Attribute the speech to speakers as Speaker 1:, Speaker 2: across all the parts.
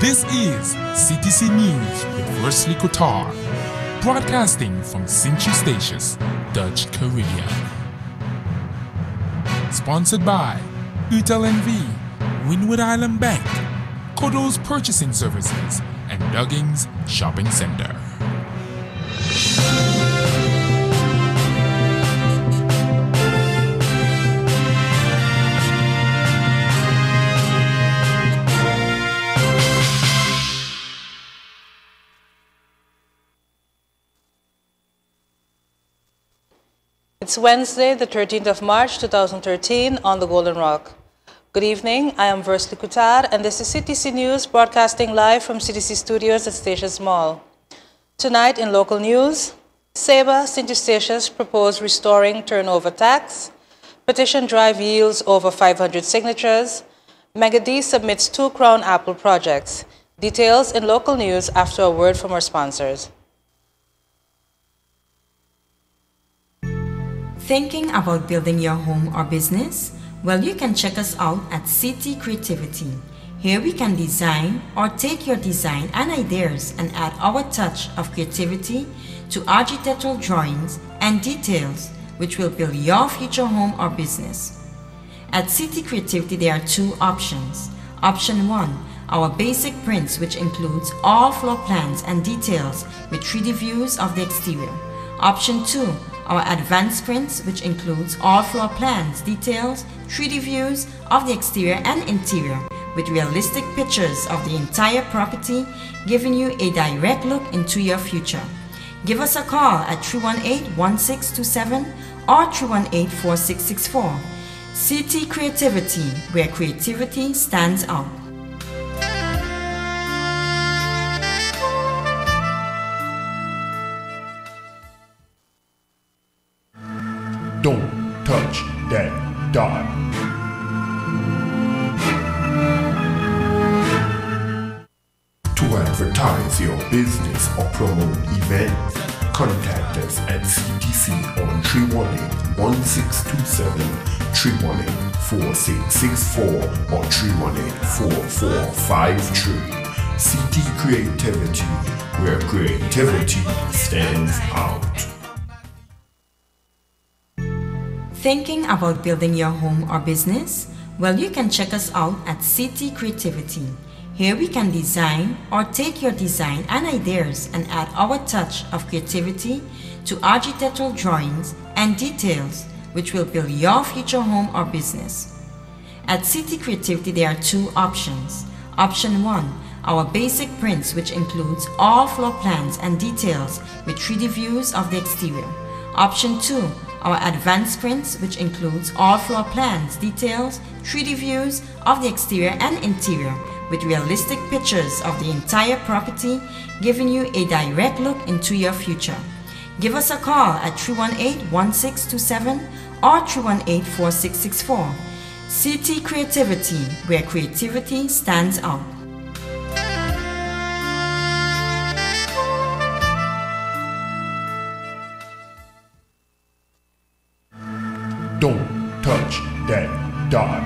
Speaker 1: This is CTC News with Wesley Kotar, broadcasting from Sint-Eustatius, Dutch Caribbean. Sponsored by Utel NV, Windward Island Bank, Kodo's Purchasing Services, and Duggins Shopping Center.
Speaker 2: It's Wednesday, the 13th of March, 2013, on the Golden Rock. Good evening, I am Wesley Kotar, and this is CTC News, broadcasting live from CTC Studios at Stations Mall. Tonight in local news, SABA Sint-Eustatius proposed restoring turnover tax, petition drive yields over 500 signatures, Mega D submits 2 Crown Apple projects. Details in local news after a word from our sponsors.
Speaker 3: Thinking about building your home or business? Well, you can check us out at CT Creativity. Here we can design or take your design and ideas and add our touch of creativity to architectural drawings and details which will build your future home or business. At CT Creativity there are 2 options. Option 1, our basic prints, which includes all floor plans and details with 3D views of the exterior. Option 2, our advanced prints, which includes all floor plans, details, 3D views of the exterior and interior with realistic pictures of the entire property, giving you a direct look into your future. Give us a call at 318-1627 or 318-4664. CT Creativity, where creativity stands out.
Speaker 4: Don't touch that dot. To advertise your business or promote events, contact us at CTC on 318-1627, 318-4664 or 318-4453. CT Creativity, where creativity stands out.
Speaker 3: Thinking about building your home or business? Well, you can check us out at CT Creativity. Here we can design or take your design and ideas and add our touch of creativity to architectural drawings and details which will build your future home or business. At CT Creativity there are 2 options. Option 1, our basic prints, which includes all floor plans and details with 3D views of the exterior. Option 2, our advanced prints, which includes all floor plans, details, 3D views of the exterior and interior with realistic pictures of the entire property, giving you a direct look into your future. Give us a call at 318-1627 or 318-4664. CT Creativity, where creativity stands out.
Speaker 4: Don't touch that dot.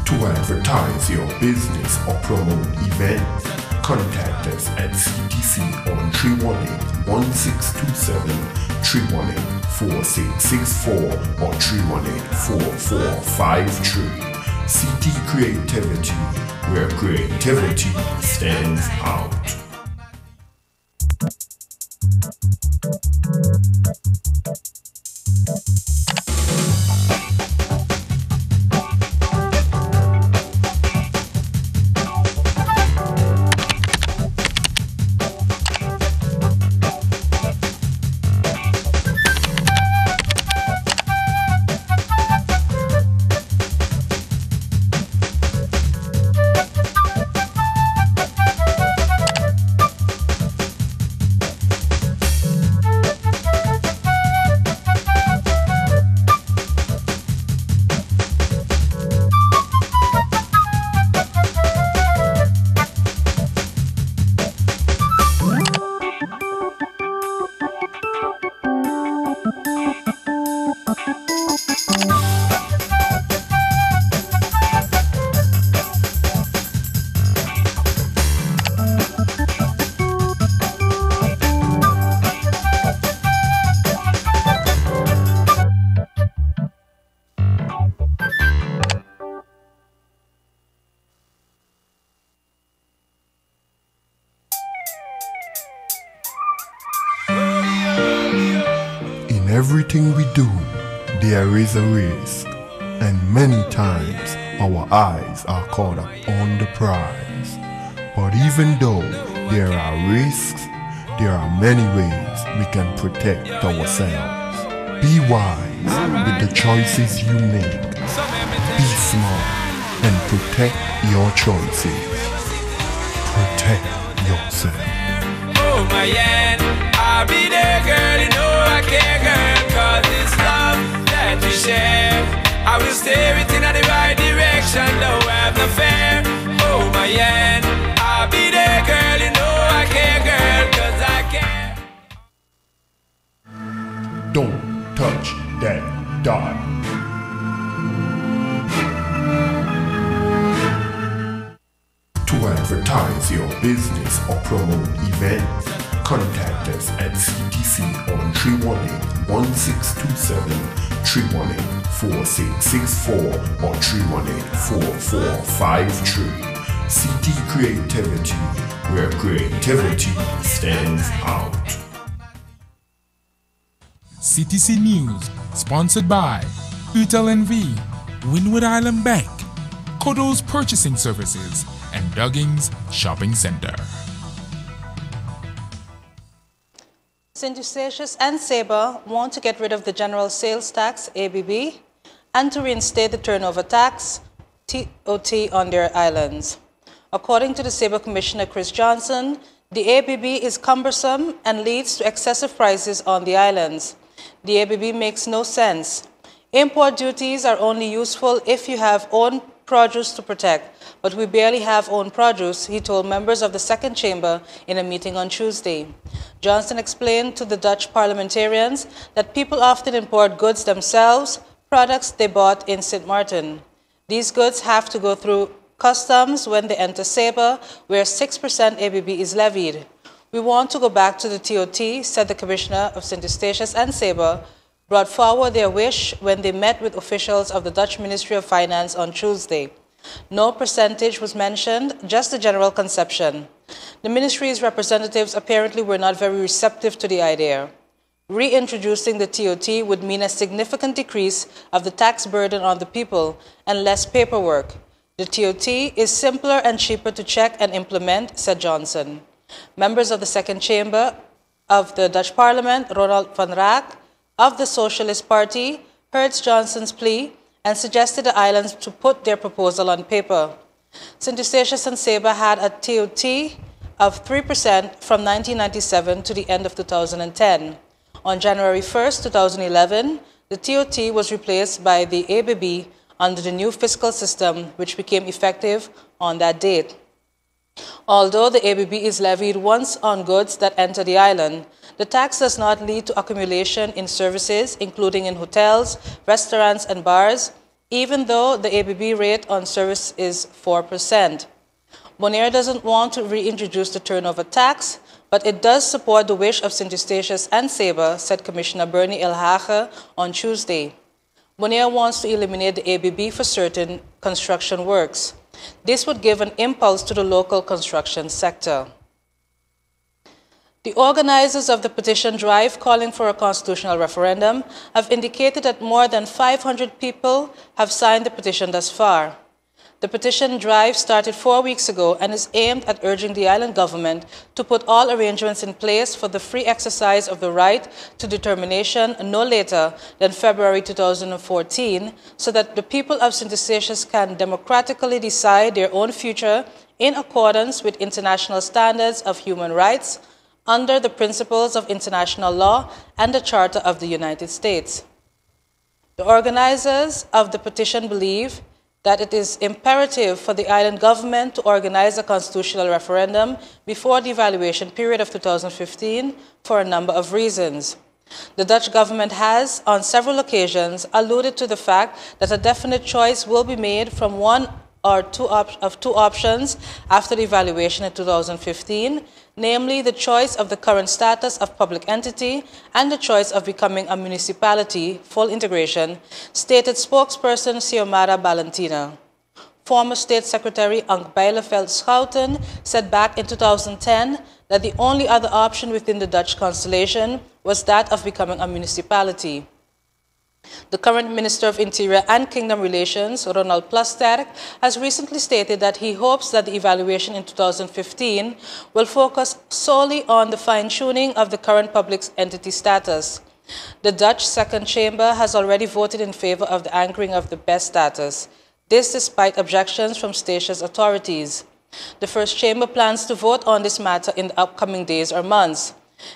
Speaker 4: To advertise your business or promote events, contact us at CTC on 318-1627, 318-4664 or 318-4453. CT Creativity, where creativity stands out. everything we do, there is a risk, and many times our eyes are caught up on the prize. But even though there are risks, there are many ways we can protect ourselves. Be wise with the choices you make. Be smart and protect your choices. Protect yourself.
Speaker 5: Oh my yeah, I'll be there, girl, you know I care, girl, cause it's love that we share. I will steer it in the right direction, no have no fear. Oh my yeah, I'll be there, girl, you know I care, girl, cause I care.
Speaker 4: Don't touch that dot. To advertise your business or promote events, contact us at CTC on 318-1627, 318-4664 or 318-4453. CT Creativity, where creativity stands out.
Speaker 1: CTC News, sponsored by UTLNV, Windward Island Bank, Kodo's Purchasing Services, and Duggins Shopping Center.
Speaker 2: St. Eustatius and Sabre want to get rid of the General Sales Tax, ABB, and to reinstate the turnover tax, TOT, on their islands. According to the Sabre Commissioner Chris Johnson, the ABB is cumbersome and leads to excessive prices on the islands. The ABB makes no sense. Import duties are only useful if you have own produce to protect, but we barely have own produce, he told members of the Second Chamber in a meeting on Tuesday. Johnson explained to the Dutch parliamentarians that people often import goods themselves, products they bought in St. Martin. These goods have to go through customs when they enter Sabre, where 6% ABB is levied. We want to go back to the TOT, said the Commissioner of St. Eustatius and Sabre, brought forward their wish when they met with officials of the Dutch Ministry of Finance on Tuesday. No percentage was mentioned, just the general conception. The ministry's representatives apparently were not very receptive to the idea. Reintroducing the TOT would mean a significant decrease of the tax burden on the people and less paperwork. The TOT is simpler and cheaper to check and implement, said Johnson. Members of the Second Chamber of the Dutch Parliament, Ronald van Raak, of the Socialist Party, heard Johnson's plea and suggested the islands to put their proposal on paper. St. Eustatius and Sabre had a TOT of 3% from 1997 to the end of 2010. On January 1, 2011, the TOT was replaced by the ABB under the new fiscal system, which became effective on that date. Although the ABB is levied once on goods that enter the island, the tax does not lead to accumulation in services, including in hotels, restaurants, and bars, even though the ABB rate on service is 4%. Bonaire doesn't want to reintroduce the turnover tax, but it does support the wish of St. Eustatius and Sabre, said Commissioner Bernie Elhage on Tuesday. Bonaire wants to eliminate the ABB for certain construction works. This would give an impulse to the local construction sector. The organizers of the petition drive calling for a constitutional referendum have indicated that more than 500 people have signed the petition thus far. The petition drive started 4 weeks ago and is aimed at urging the island government to put all arrangements in place for the free exercise of the right to determination no later than February 2014, so that the people of St. Eustatius can democratically decide their own future in accordance with international standards of human rights, under the principles of international law and the Charter of the United States. The organizers of the petition believe that it is imperative for the island government to organize a constitutional referendum before the evaluation period of 2015 for a number of reasons. The Dutch government has, on several occasions, alluded to the fact that a definite choice will be made from one or two options after the evaluation in 2015, namely the choice of the current status of public entity and the choice of becoming a municipality, full integration, stated spokesperson Xiomara Balentina. Former State Secretary Ank Bijleveld Schouten said back in 2010 that the only other option within the Dutch constellation was that of becoming a municipality. The current Minister of Interior and Kingdom Relations, Ronald Plasterk, has recently stated that he hopes that the evaluation in 2015 will focus solely on the fine-tuning of the current public entity status. The Dutch Second Chamber has already voted in favor of the anchoring of the best status. This despite objections from Statia's authorities. The First Chamber plans to vote on this matter in the upcoming days or months.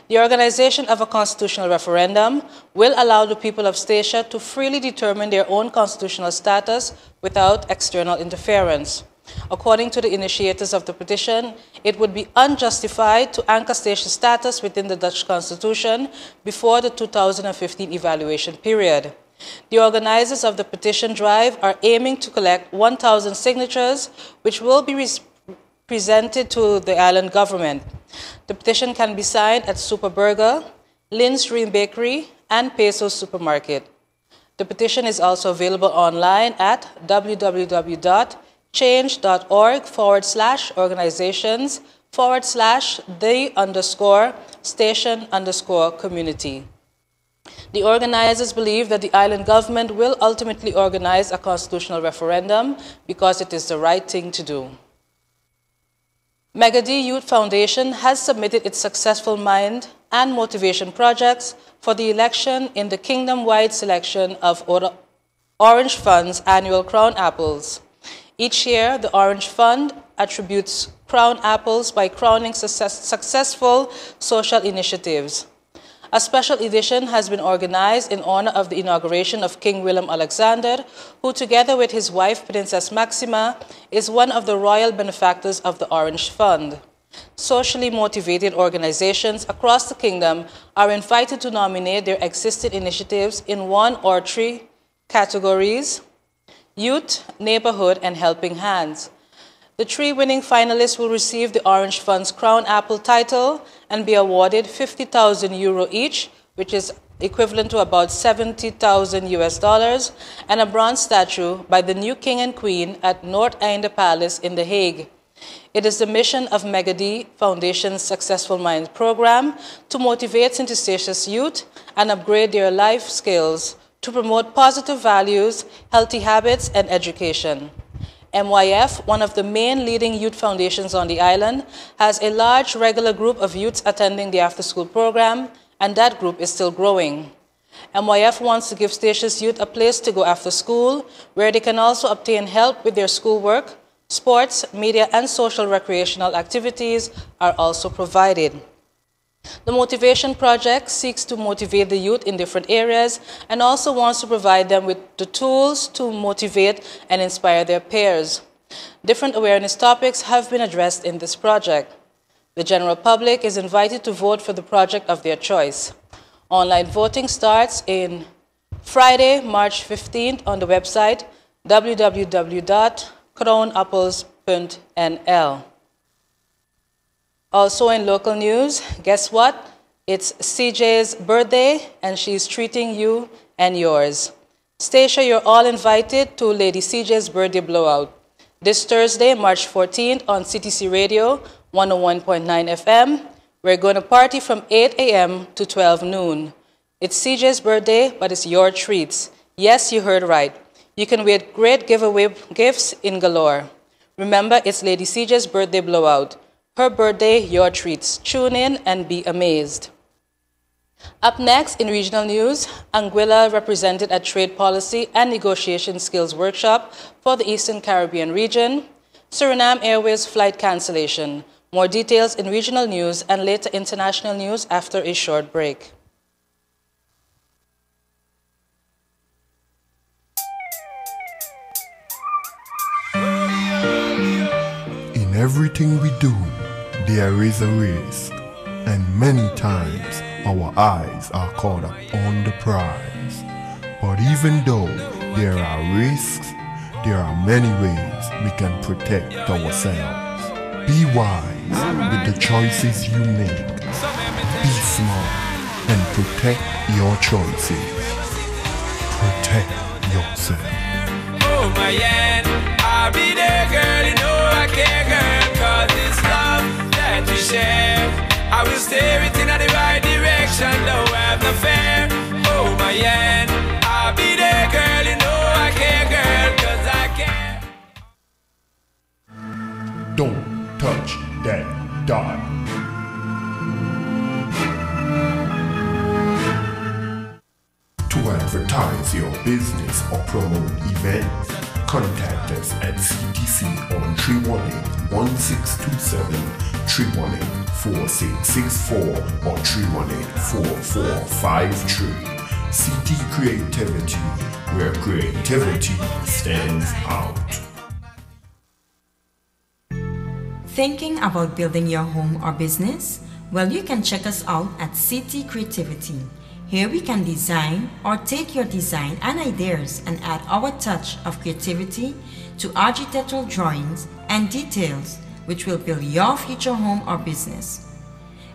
Speaker 2: The organization of a constitutional referendum will allow the people of Statia to freely determine their own constitutional status without external interference. According to the initiators of the petition, it would be unjustified to anchor Statia's status within the Dutch constitution before the 2015 evaluation period. The organizers of the petition drive are aiming to collect 1,000 signatures, which will be presented to the island government. The petition can be signed at Superburger, Lynn's Dream Bakery, and Peso's Supermarket. The petition is also available online at change.org/organizations/the_station_community. The organizers believe that the island government will ultimately organize a constitutional referendum because it is the right thing to do. Megadi Youth Foundation has submitted its successful mind and motivation projects for the election in the kingdom-wide selection of Orange Fund's annual Crown Apples. Each year, the Orange Fund attributes Crown Apples by crowning successful social initiatives. A special edition has been organized in honor of the inauguration of King Willem Alexander, who together with his wife Princess Maxima is one of the royal benefactors of the Orange Fund. Socially motivated organizations across the kingdom are invited to nominate their existing initiatives in one or three categories: youth, neighborhood, and helping hands. The three winning finalists will receive the Orange Fund's Crown Apple title and be awarded €50,000 each, which is equivalent to about $70,000, and a bronze statue by the new King and Queen at Noordeinde Palace in The Hague. It is the mission of Megadi Foundation's Successful Minds program to motivate St. Eustatius youth and upgrade their life skills to promote positive values, healthy habits, and education. MYF, one of the main leading youth foundations on the island, has a large regular group of youths attending the after-school program, and that group is still growing. MYF wants to give Statia's youth a place to go after school, where they can also obtain help with their schoolwork. Sports, media, and social recreational activities are also provided. The Motivation Project seeks to motivate the youth in different areas and also wants to provide them with the tools to motivate and inspire their peers. Different awareness topics have been addressed in this project. The general public is invited to vote for the project of their choice. Online voting starts in Friday, March 15th on the website www.crownapples.nl. Also in local news, guess what? It's CJ's birthday and she's treating you and yours. Statia, you're all invited to Lady CJ's birthday blowout. This Thursday, March 14th on CTC Radio 101.9 FM. We're going to party from 8 a.m. to 12 noon. It's CJ's birthday, but it's your treats. Yes, you heard right. You can win great giveaway gifts in galore. Remember, it's Lady CJ's birthday blowout. Her birthday, your treats. Tune in and be amazed. Up next in regional news, Anguilla represented a trade policy and negotiation skills workshop for the Eastern Caribbean region. Suriname Airways flight cancellation. More details in regional news and later international news after a short break.
Speaker 4: In everything we do, there is a risk, and many times our eyes are caught up on the prize. But even though there are risks, there are many ways we can protect ourselves. Be wise with the choices you make. Be smart and protect your choices. Protect yourself.
Speaker 5: Oh my yeah, I'll be there, girl, you know I care, girl, 'cause it's love that we share. I will steer it in the right direction, no have no fear. Oh my yeah, I'll be
Speaker 4: done. To advertise your business or promote events, contact us at CTC on 318-1627, 318-4664 or 318-4453. CT Creativity, where creativity stands out.
Speaker 3: Thinking about building your home or business? Well, you can check us out at CT Creativity. Here we can design or take your design and ideas and add our touch of creativity to architectural drawings and details which will build your future home or business.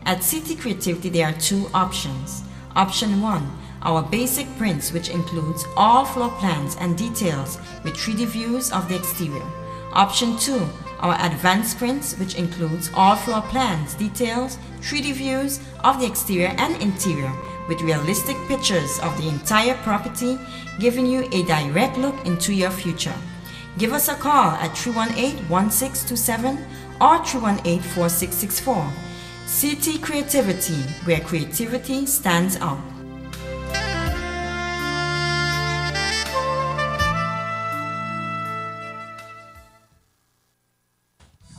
Speaker 3: At CT Creativity there are two options. Option 1, our basic prints, which includes all floor plans and details with 3D views of the exterior. Option 2, our advanced prints, which includes all floor plans, details, 3D views of the exterior and interior with realistic pictures of the entire property, giving you a direct look into your future. Give us a call at 318-1627 or 318-4664. CT Creativity, where creativity stands out.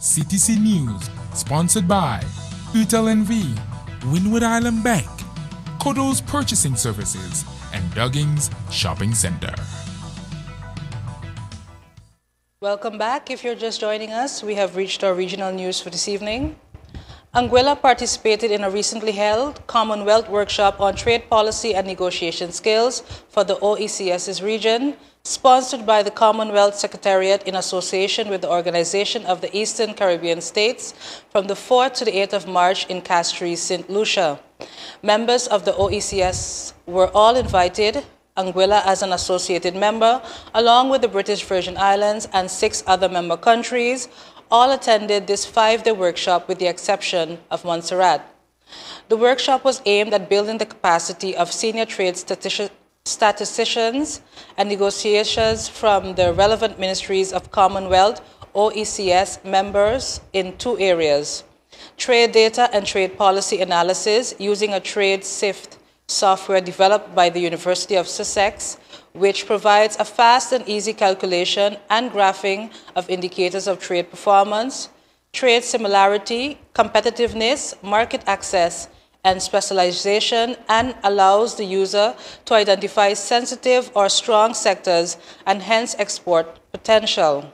Speaker 1: CTC News, sponsored by Utel NV, Windward Island Bank, Kodo's Purchasing Services, and Duggins Shopping Center.
Speaker 2: Welcome back. If you're just joining us, we have reached our regional news for this evening. Anguilla participated in a recently held Commonwealth workshop on trade policy and negotiation skills for the OECS's region, sponsored by the Commonwealth Secretariat in association with the Organization of the Eastern Caribbean States from the 4th to the 8th of March in Castries, St. Lucia. Members of the OECS were all invited, Anguilla as an associated member, along with the British Virgin Islands and 6 other member countries, all attended this 5-day workshop with the exception of Montserrat. The workshop was aimed at building the capacity of senior trade statisticians and negotiators from the relevant ministries of Commonwealth OECS members in 2 areas: trade data and trade policy analysis using a trade SIFT software developed by the University of Sussex, which provides a fast and easy calculation and graphing of indicators of trade performance, trade similarity, competitiveness, market access, and specialization, and allows the user to identify sensitive or strong sectors and hence export potential.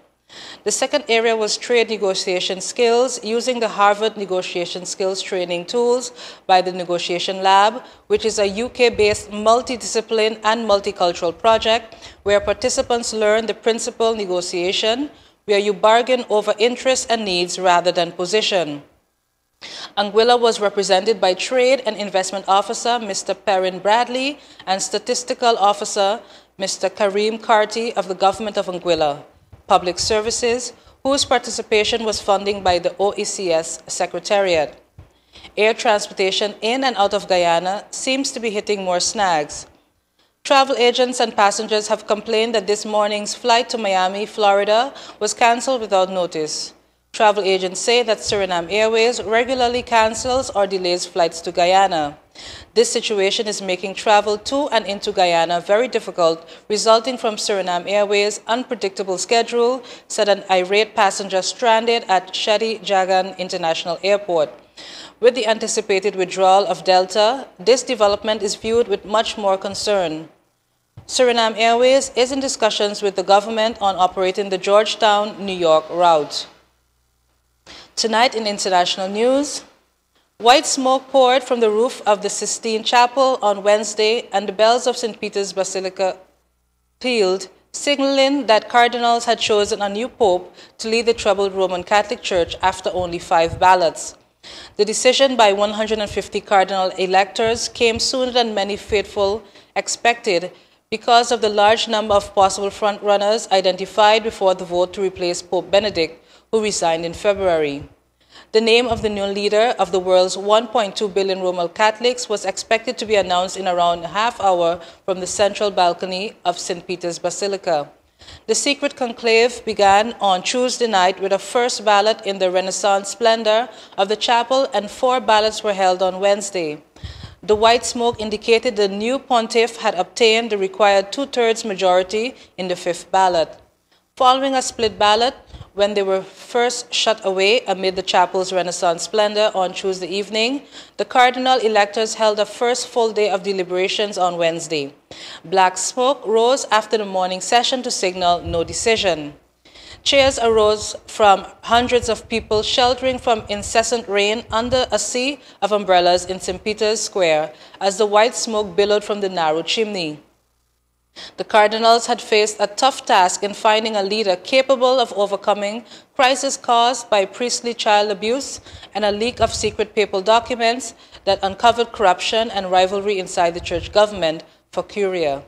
Speaker 2: The second area was trade negotiation skills using the Harvard Negotiation Skills Training Tools by the Negotiation Lab, which is a UK-based multidiscipline and multicultural project where participants learn the principal negotiation, where you bargain over interests and needs rather than position. Anguilla was represented by Trade and Investment Officer Mr. Perrin Bradley and Statistical Officer Mr. Kareem Karti of the Government of Anguilla Public Services, whose participation was funded by the OECS Secretariat. Air transportation in and out of Guyana seems to be hitting more snags. Travel agents and passengers have complained that this morning's flight to Miami, Florida was canceled without notice. Travel agents say that Suriname Airways regularly cancels or delays flights to Guyana. This situation is making travel to and into Guyana very difficult, resulting from Suriname Airways' unpredictable schedule, said an irate passenger stranded at Shadi Jagan International Airport. With the anticipated withdrawal of Delta, this development is viewed with much more concern. Suriname Airways is in discussions with the government on operating the Georgetown, New York route. Tonight in international news, white smoke poured from the roof of the Sistine Chapel on Wednesday and the bells of St. Peter's Basilica pealed, signaling that cardinals had chosen a new pope to lead the troubled Roman Catholic Church after only 5 ballots. The decision by 150 cardinal electors came sooner than many faithful expected because of the large number of possible frontrunners identified before the vote to replace Pope Benedict, who resigned in February. The name of the new leader of the world's 1.2 billion Roman Catholics was expected to be announced in around a half hour from the central balcony of St. Peter's Basilica. The secret conclave began on Tuesday night with a first ballot in the Renaissance splendor of the chapel, and 4 ballots were held on Wednesday. The white smoke indicated the new pontiff had obtained the required 2/3 majority in the 5th ballot. Following a split ballot, when they were first shut away amid the chapel's Renaissance splendor on Tuesday evening, the cardinal electors held a first full day of deliberations on Wednesday. Black smoke rose after the morning session to signal no decision. Cheers arose from hundreds of people sheltering from incessant rain under a sea of umbrellas in St. Peter's Square as the white smoke billowed from the narrow chimney. The cardinals had faced a tough task in finding a leader capable of overcoming crisis caused by priestly child abuse and a leak of secret papal documents that uncovered corruption and rivalry inside the church government for Curia.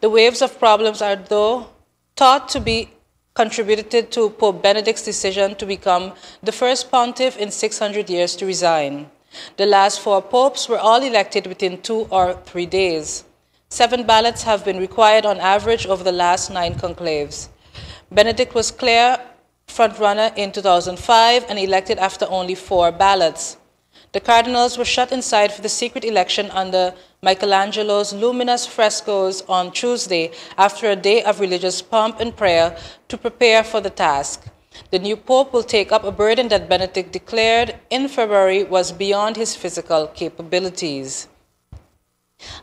Speaker 2: The waves of problems are, though, thought to be contributed to Pope Benedict's decision to become the first pontiff in 600 years to resign. The last 4 popes were all elected within 2 or 3 days. 7 ballots have been required on average over the last 9 conclaves. Benedict was clear frontrunner in 2005 and elected after only 4 ballots. The cardinals were shut inside for the secret election under Michelangelo's luminous frescoes on Tuesday after a day of religious pomp and prayer to prepare for the task. The new pope will take up a burden that Benedict declared in February was beyond his physical capabilities.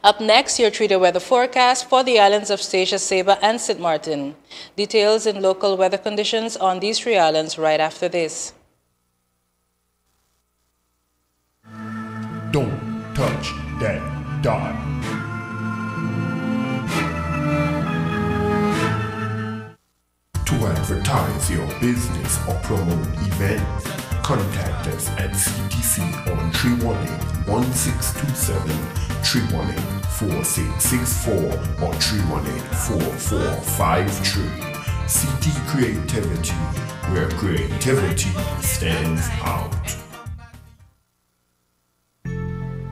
Speaker 2: Up next, your 3-day weather forecast for the islands of Statia, Saba, and St. Martin. Details in local weather conditions on these 3 islands right after this.
Speaker 4: Don't touch that dot. To advertise your business or promote events, contact us at CTC on 318-1627, 318-4664, or 318-4453. CT Creativity, where creativity stands out.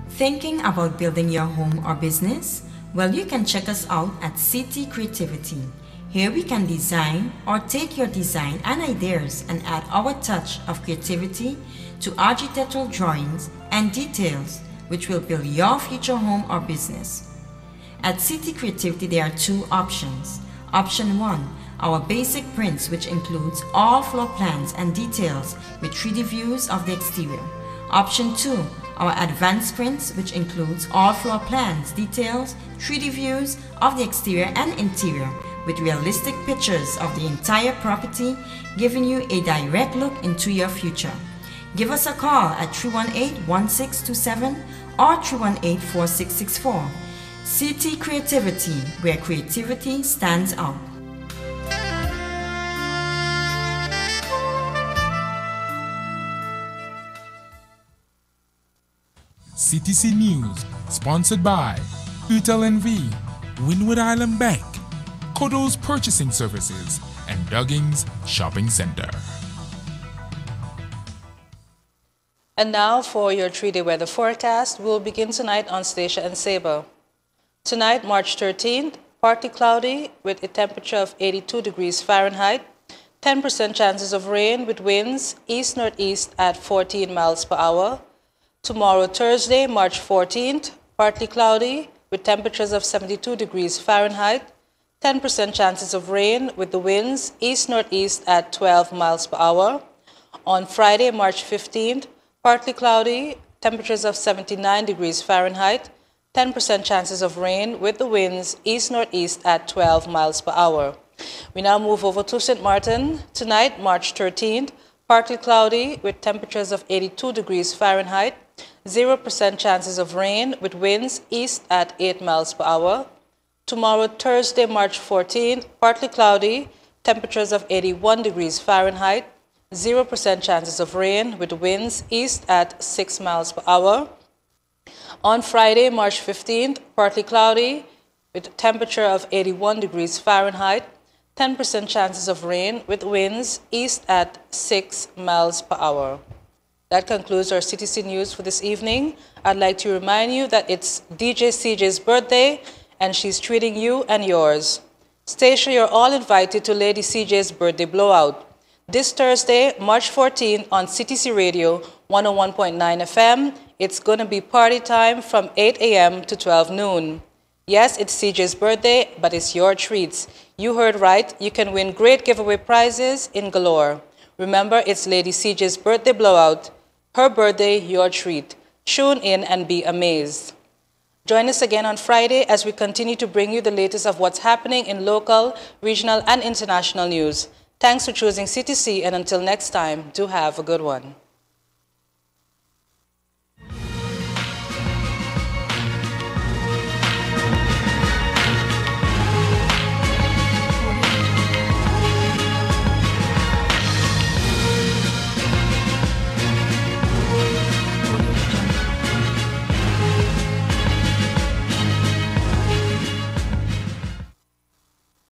Speaker 3: Thinking about building your home or business? Well, you can check us out at CT Creativity. Here we can design or take your design and ideas and add our touch of creativity to architectural drawings and details which will build your future home or business. At CT Creativity there are 2 options. Option 1, our basic prints, which includes all floor plans and details with 3D views of the exterior. Option 2, our advanced prints, which includes all floor plans, details, 3D views of the exterior and interior with realistic pictures of the entire property, giving you a direct look into your future. Give us a call at 318-1627 or 318-4664. CT Creativity, where creativity stands out.
Speaker 1: CTC-News, sponsored by UTLNV, Windward Island Bank, Kodo's Purchasing Services, and Duggins Shopping Center.
Speaker 2: And now for your 3-day weather forecast. We'll begin tonight on Statia and Saba. Tonight, March 13th, partly cloudy with a temperature of 82 degrees Fahrenheit, 10% chances of rain with winds east-northeast at 14 miles per hour. Tomorrow, Thursday, March 14th, partly cloudy with temperatures of 72 degrees Fahrenheit, 10% chances of rain with the winds east-northeast at 12 miles per hour. On Friday, March 15th, partly cloudy, temperatures of 79 degrees Fahrenheit, 10% chances of rain with the winds east-northeast at 12 miles per hour. We now move over to St. Martin. Tonight, March 13th, partly cloudy with temperatures of 82 degrees Fahrenheit, 0% chances of rain with winds east at 8 miles per hour. Tomorrow, Thursday, March 14th, partly cloudy, temperatures of 81 degrees Fahrenheit, 0% chances of rain with winds east at 6 miles per hour. On Friday, March 15th, partly cloudy with a temperature of 81 degrees Fahrenheit, 10% chances of rain with winds east at 6 miles per hour. That concludes our CTC News for this evening. I'd like to remind you that it's DJ CJ's birthday and she's treating you and yours. Station, you're all invited to Lady CJ's birthday blowout. This Thursday, March 14th on CTC Radio 101.9 FM, it's going to be party time from 8 a.m. to 12 noon. Yes, it's CJ's birthday, but it's your treats. You heard right, you can win great giveaway prizes in galore. Remember, it's Lady CJ's birthday blowout. Her birthday, your treat. Tune in and be amazed. Join us again on Friday as we continue to bring you the latest of what's happening in local, regional, and international news. Thanks for choosing CTC, and until next time, do have a good one.